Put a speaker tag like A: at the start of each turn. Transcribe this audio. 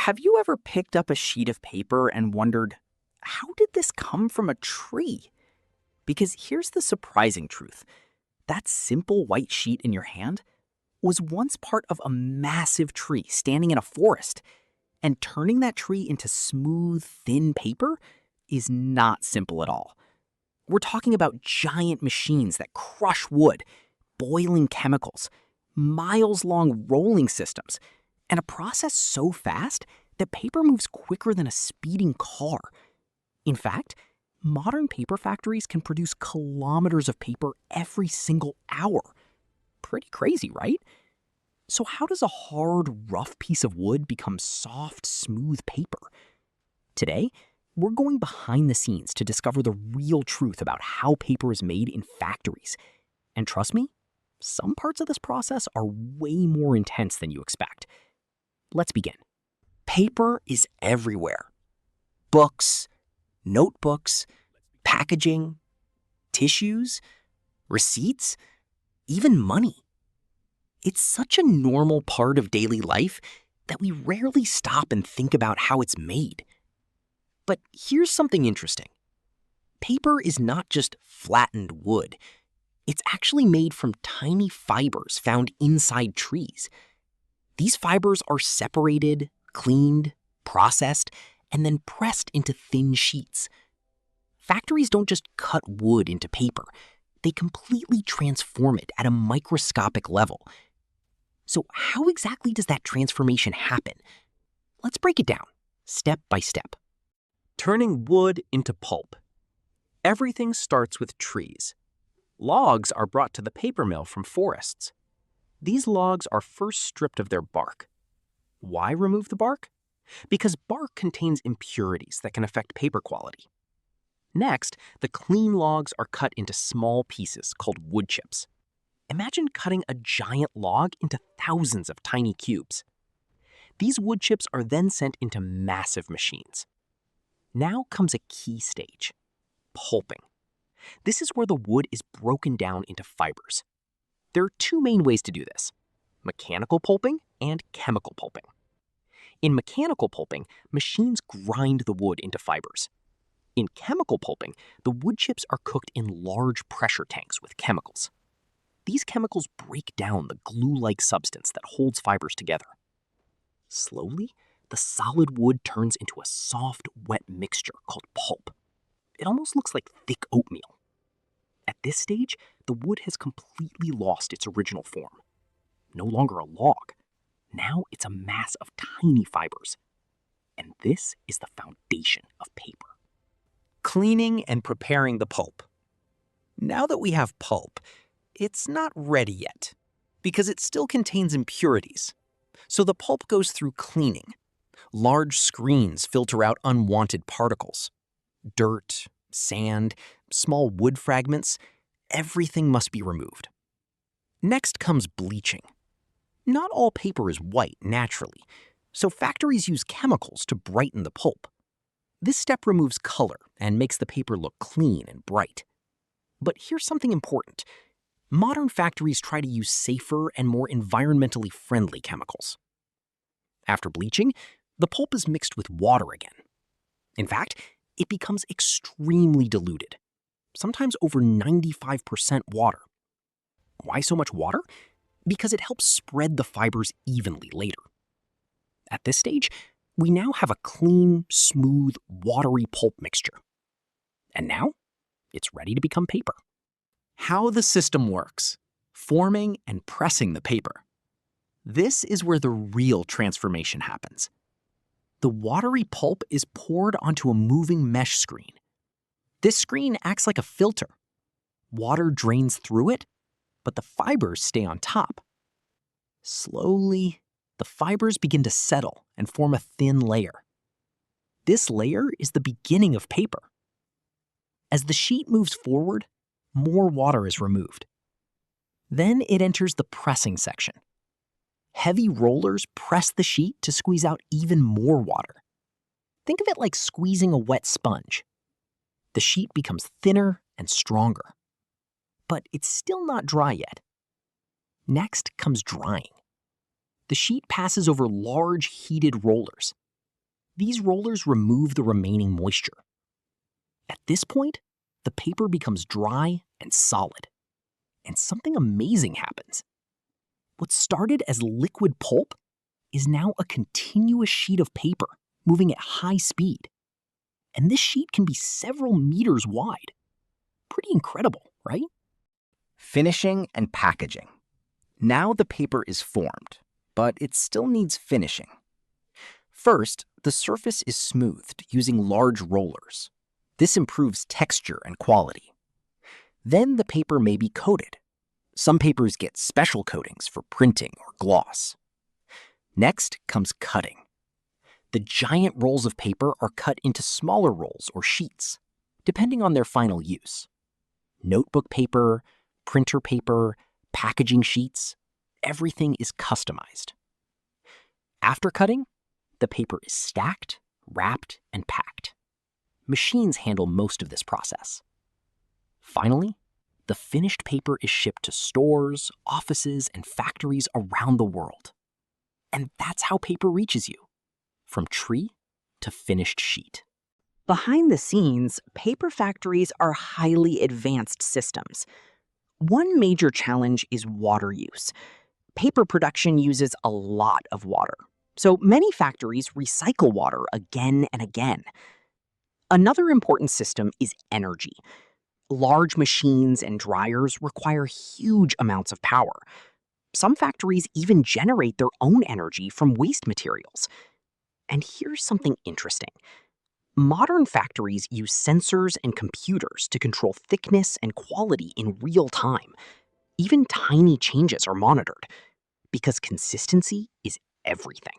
A: Have you ever picked up a sheet of paper and wondered, how did this come from a tree? Because here's the surprising truth. That simple white sheet in your hand was once part of a massive tree standing in a forest. And turning that tree into smooth, thin paper is not simple at all. We're talking about giant machines that crush wood, boiling chemicals, miles-long rolling systems, and a process so fast that paper moves quicker than a speeding car. In fact, modern paper factories can produce kilometers of paper every single hour. Pretty crazy, right? So how does a hard, rough piece of wood become soft, smooth paper? Today, we're going behind the scenes to discover the real truth about how paper is made in factories. And trust me, some parts of this process are way more intense than you expect. Let's begin. Paper is everywhere. Books, notebooks, packaging, tissues, receipts, even money. It's such a normal part of daily life that we rarely stop and think about how it's made. But here's something interesting. Paper is not just flattened wood. It's actually made from tiny fibers found inside trees. These fibers are separated, cleaned, processed, and then pressed into thin sheets. Factories don't just cut wood into paper. They completely transform it at a microscopic level. So how exactly does that transformation happen? Let's break it down, step by step.
B: Turning wood into pulp. Everything starts with trees. Logs are brought to the paper mill from forests. These logs are first stripped of their bark. Why remove the bark? Because bark contains impurities that can affect paper quality. Next, the clean logs are cut into small pieces called wood chips. Imagine cutting a giant log into thousands of tiny cubes. These wood chips are then sent into massive machines. Now comes a key stage, pulping. This is where the wood is broken down into fibers. There are two main ways to do this: mechanical pulping and chemical pulping. In mechanical pulping, machines grind the wood into fibers. In chemical pulping, the wood chips are cooked in large pressure tanks with chemicals. These chemicals break down the glue-like substance that holds fibers together. Slowly, the solid wood turns into a soft, wet mixture called pulp. It almost looks like thick oatmeal. At this stage, the wood has completely lost its original form. No longer a log. Now it's a mass of tiny fibers. And this is the foundation of paper.
A: Cleaning and preparing the pulp. Now that we have pulp, it's not ready yet, because it still contains impurities. So the pulp goes through cleaning. Large screens filter out unwanted particles. Dirt, sand, small wood fragments, everything must be removed. Next comes bleaching. Not all paper is white naturally, so factories use chemicals to brighten the pulp. This step removes color and makes the paper look clean and bright. But here's something important. Modern factories try to use safer and more environmentally friendly chemicals. After bleaching, the pulp is mixed with water again. In fact, it becomes extremely diluted, sometimes over 95% water. Why so much water? Because it helps spread the fibers evenly later. At this stage, we now have a clean, smooth, watery pulp mixture. And now, it's ready to become paper. How the system works: forming and pressing the paper. This is where the real transformation happens. The watery pulp is poured onto a moving mesh screen. This screen acts like a filter. Water drains through it, but the fibers stay on top. Slowly, the fibers begin to settle and form a thin layer. This layer is the beginning of paper. As the sheet moves forward, more water is removed. Then it enters the pressing section. Heavy rollers press the sheet to squeeze out even more water. Think of it like squeezing a wet sponge. The sheet becomes thinner and stronger. But it's still not dry yet. Next comes drying. The sheet passes over large heated rollers.
B: These rollers remove the remaining moisture. At this point, the paper becomes dry and solid. And something amazing happens. What started as liquid pulp is now a continuous sheet of paper moving at high speed. And this sheet can be several meters wide. Pretty incredible, right?
C: Finishing and packaging. Now the paper is formed, but it still needs finishing. First, the surface is smoothed using large rollers. This improves texture and quality. Then the paper may be coated. Some papers get special coatings for printing or gloss. Next comes cutting. The giant rolls of paper are cut into smaller rolls or sheets, depending on their final use. Notebook paper, printer paper, packaging sheets, everything is customized. After cutting, the paper is stacked, wrapped, and packed. Machines handle most of this process. Finally, the finished paper is shipped to stores, offices, and factories around the world. And that's how paper reaches you, from tree to finished sheet.
D: Behind the scenes, paper factories are highly advanced systems. One major challenge is water use. Paper production uses a lot of water, so many factories recycle water again and again. Another important system is energy. Large machines and dryers require huge amounts of power. Some factories even generate their own energy from waste materials. And here's something interesting. Modern factories use sensors and computers to control thickness and quality in real time. Even tiny changes are monitored, because consistency is everything.